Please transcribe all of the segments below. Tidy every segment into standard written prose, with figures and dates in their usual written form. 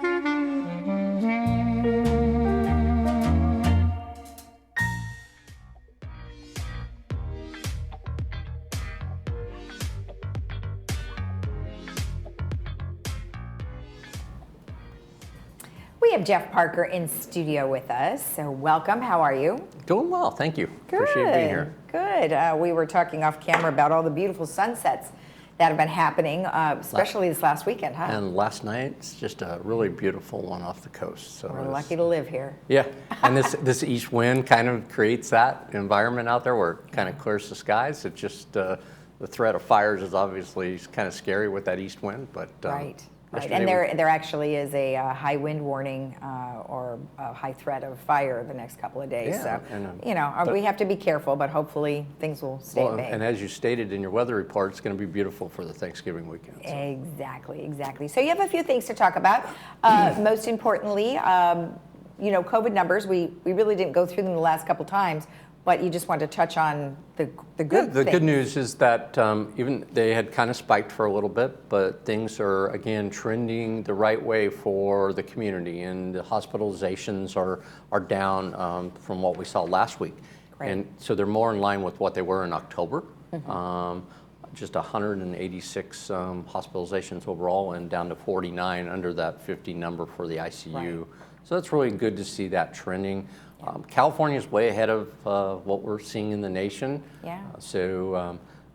We have Jeff Parker in studio with us, so welcome. How are you? Doing well, thank you. Good. Appreciate being here. Good. We were talking off camera about all the beautiful sunsets that have been happening, especially this last weekend, huh? And last night, it's just a really beautiful one off the coast. So We're lucky to live here. Yeah, and this east wind kind of creates that environment out there where it kind of clears the skies. It just, the threat of fires is obviously kind of scary with that east wind, but Right. And there actually is a high wind warning or a high threat of fire the next couple of days. Yeah, so, we have to be careful, but hopefully things will stay in bay. And as you stated in your weather report, it's going to be beautiful for the Thanksgiving weekend. So. Exactly. So you have a few things to talk about. Most importantly, COVID numbers. We really didn't go through them the last couple times, but you just wanted to touch on the good The things. good news is that even they had kind of spiked for a little bit, but things are, again, trending the right way for the community, and the hospitalizations are down from what we saw last week. Great. And so they're more in line with what they were in October. Just 186 hospitalizations overall, and down to 49 under that 50 number for the ICU. Right. So it's really good to see that trending. California is way ahead of what we're seeing in the nation. Yeah.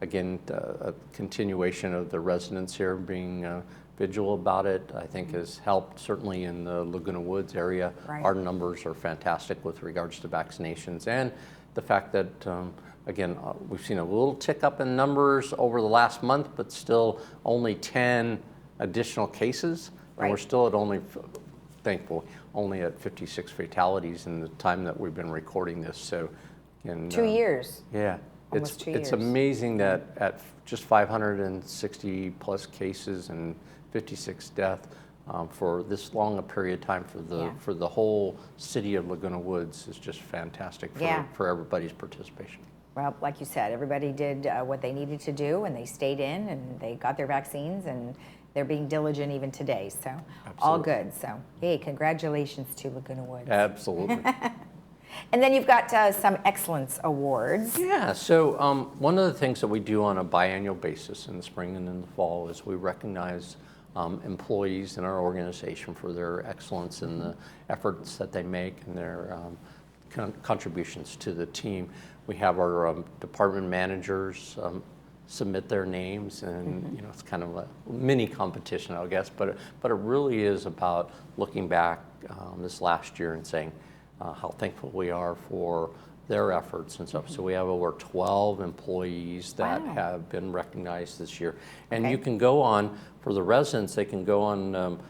Again, a continuation of the residents here being vigilant about it, I think has helped, certainly in the Laguna Woods area. Right. Our numbers are fantastic with regards to vaccinations, and the fact that, again, we've seen a little tick up in numbers over the last month, but still only 10 additional cases. Right. And we're still at thankfully, only at 56 fatalities in the time that we've been recording this. So, 2 years. Yeah, Almost 2 years. It's amazing that at just 560 plus cases and 56 deaths for this long a period of time for the whole city of Laguna Woods is just fantastic for everybody's participation. Well, like you said, everybody did what they needed to do, and they stayed in, and they got their vaccines, and they're being diligent even today. So all good. So hey, congratulations to Laguna Woods. Absolutely. And then you've got some excellence awards. Yeah. So one of the things that we do on a biannual basis in the spring and in the fall is we recognize employees in our organization for their excellence in the efforts that they make and their contributions to the team. We have our department managers submit their names, and it's kind of a mini competition, I guess, but it really is about looking back this last year and saying how thankful we are for their efforts and stuff. So we have over 12 employees that have been recognized this year, and you can go on, for the residents, they can go on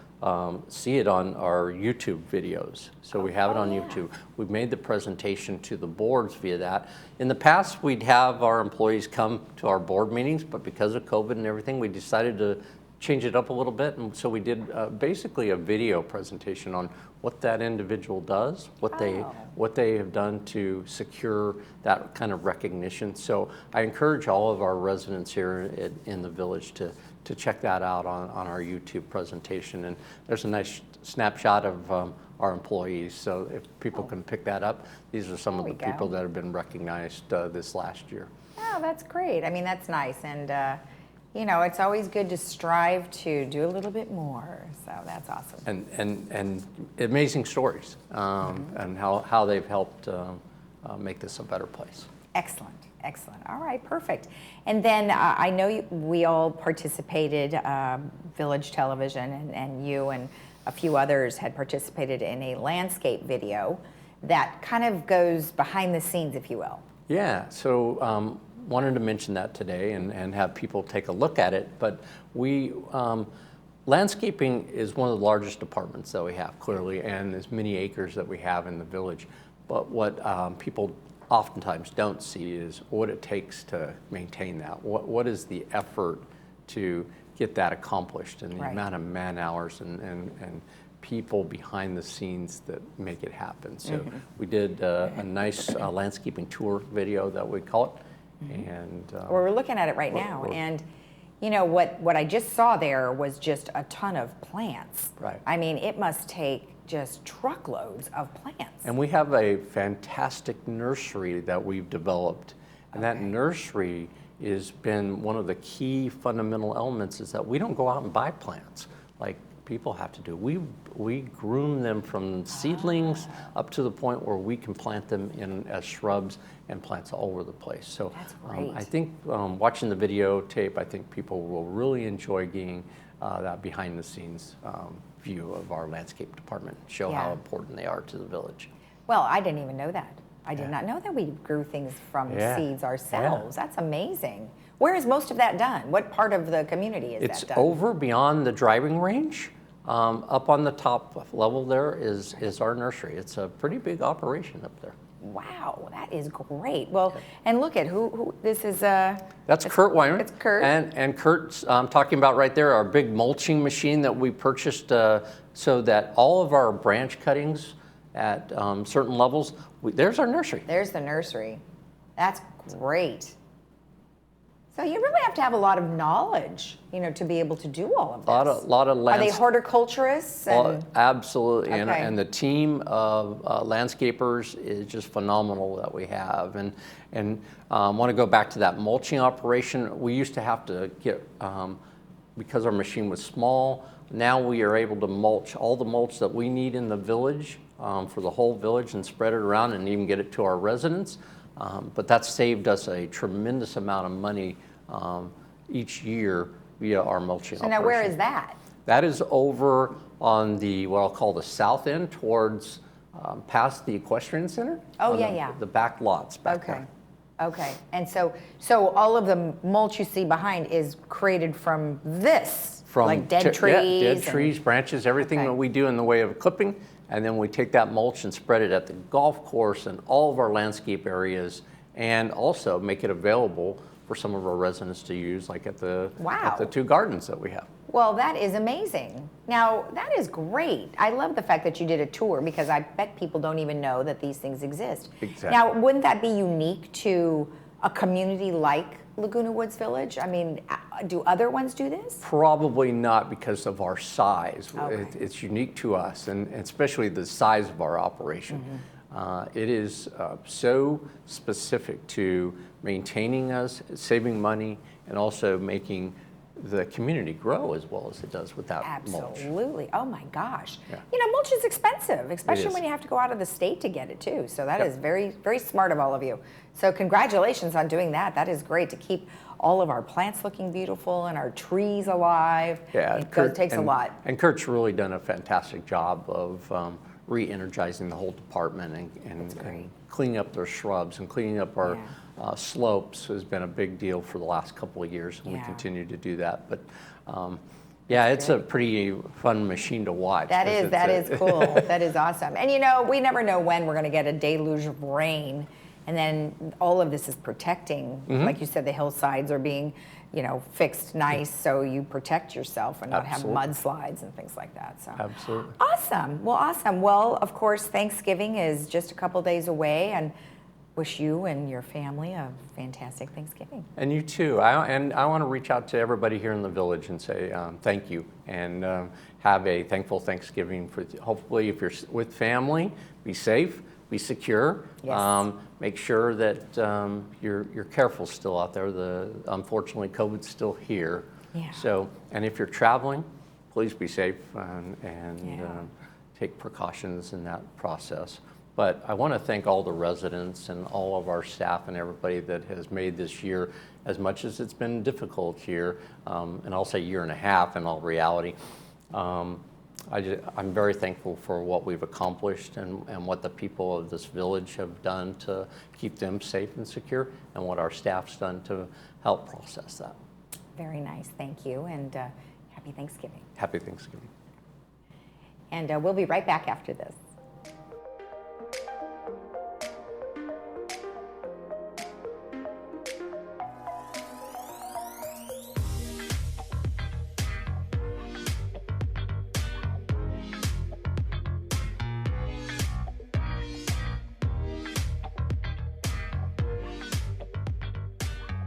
see it on our YouTube videos. So we have it on YouTube. We've made the presentation to the boards via that. In the past, we'd have our employees come to our board meetings, but because of COVID and everything, we decided to change it up a little bit. And so we did basically a video presentation on what that individual does, what they have done to secure that kind of recognition. So I encourage all of our residents here in the village to check that out on our YouTube presentation. And there's a nice snapshot of our employees. So if people can pick that up, these are some of the people that have been recognized this last year. Oh, that's great. I mean, that's nice. And, it's always good to strive to do a little bit more. So that's awesome. And amazing stories and how they've helped make this a better place. Excellent. All right, perfect. And then I know we all participated, Village Television and you and a few others had participated in a landscape video that kind of goes behind the scenes, if you will. Yeah, so wanted to mention that today and have people take a look at it. But landscaping is one of the largest departments that we have, clearly, and as many acres that we have in the village. But what people oftentimes don't see is what it takes to maintain that. What is the effort to get that accomplished, and the amount of man hours and people behind the scenes that make it happen. So we did a nice landscaping tour video that we call it. And we're looking at it right now, and you know, what I just saw there was just a ton of plants. Right. I mean, it must take just truckloads of plants. And we have a fantastic nursery that we've developed. And that nursery has been one of the key fundamental elements is that we don't go out and buy plants like people have to do. We groom them from seedlings up to the point where we can plant them in as shrubs and plants all over the place. So That's great. I think watching the videotape, I think people will really enjoy getting that behind the scenes view of our landscape department, show how important they are to the village. Well, I didn't even know that. I did not know that we grew things from seeds ourselves. That's amazing. Where is most of that done? What part of the community is It's that done? over beyond the driving range. Up on the top level there is our nursery. It's a pretty big operation up there. Wow, that is great. Well, and look at who this is. That's Kurt Weimer. It's Kurt. And Kurt's talking about right there, our big mulching machine that we purchased so that all of our branch cuttings at certain levels, there's our nursery. There's the nursery. That's great. So you really have to have a lot of knowledge, you know, to be able to do all of this. Lot of Are they horticulturists? And, absolutely, Okay. and the team of landscapers is just phenomenal that we have. And want to go back to that mulching operation. We used to have to get, because our machine was small, now we are able to mulch all the mulch that we need in the village for the whole village and spread it around and even get it to our residents. But that's saved us a tremendous amount of money each year via our mulching operation. so now where is that? That is over on the, what I'll call the south end towards past the equestrian center. Oh, on yeah. The back lots back Okay. there. Okay. And so all of the mulch you see behind is created from this, like dead trees? Yeah, dead and- trees, branches, everything Okay. that we do in the way of clipping. And then we take that mulch and spread it at the golf course and all of our landscape areas, and also make it available for some of our residents to use, like at the two gardens that we have. Well, that is amazing. Now, that is great. I love the fact that you did a tour because I bet people don't even know that these things exist. Exactly. Now, wouldn't that be unique to a community like Laguna Woods Village? I mean, do other ones do this? Probably not because of our size. Okay. It's unique to us, and especially the size of our operation. It is so specific to maintaining us, saving money, and also making the community grow as well as it does without mulch. Absolutely. Oh my gosh. Yeah. You know, mulch is expensive, especially is. when you have to go out of the state to get it too. So that is very, very smart of all of you. So congratulations on doing that. That is great to keep all of our plants looking beautiful and our trees alive. Yeah, It takes a lot. And Kurt's really done a fantastic job of re-energizing the whole department and cleaning up their shrubs and cleaning up our slopes has been a big deal for the last couple of years, and we continue to do that. But yeah, it's a pretty fun machine to watch. That is cool. That is awesome. And you know, we never know when we're going to get a deluge of rain, and then all of this is protecting, like you said, the hillsides are being, you know, fixed nice so you protect yourself and not have mudslides and things like that. So Absolutely. Awesome. Well, awesome. Well, of course, Thanksgiving is just a couple days away, and wish you and your family a fantastic Thanksgiving. And you too. I want to reach out to everybody here in the village and say thank you, and have a thankful Thanksgiving. Hopefully, if you're with family, be safe, be secure. Yes. Make sure that you're careful still out there. Unfortunately, COVID's still here. Yeah. So, and if you're traveling, please be safe and take precautions in that process. But I want to thank all the residents and all of our staff and everybody that has made this year, as much as it's been difficult here, and I'll say year and a half in all reality. I'm very thankful for what we've accomplished and what the people of this village have done to keep them safe and secure, and what our staff's done to help process that. Very nice. Thank you, and happy Thanksgiving. Happy Thanksgiving. And we'll be right back after this.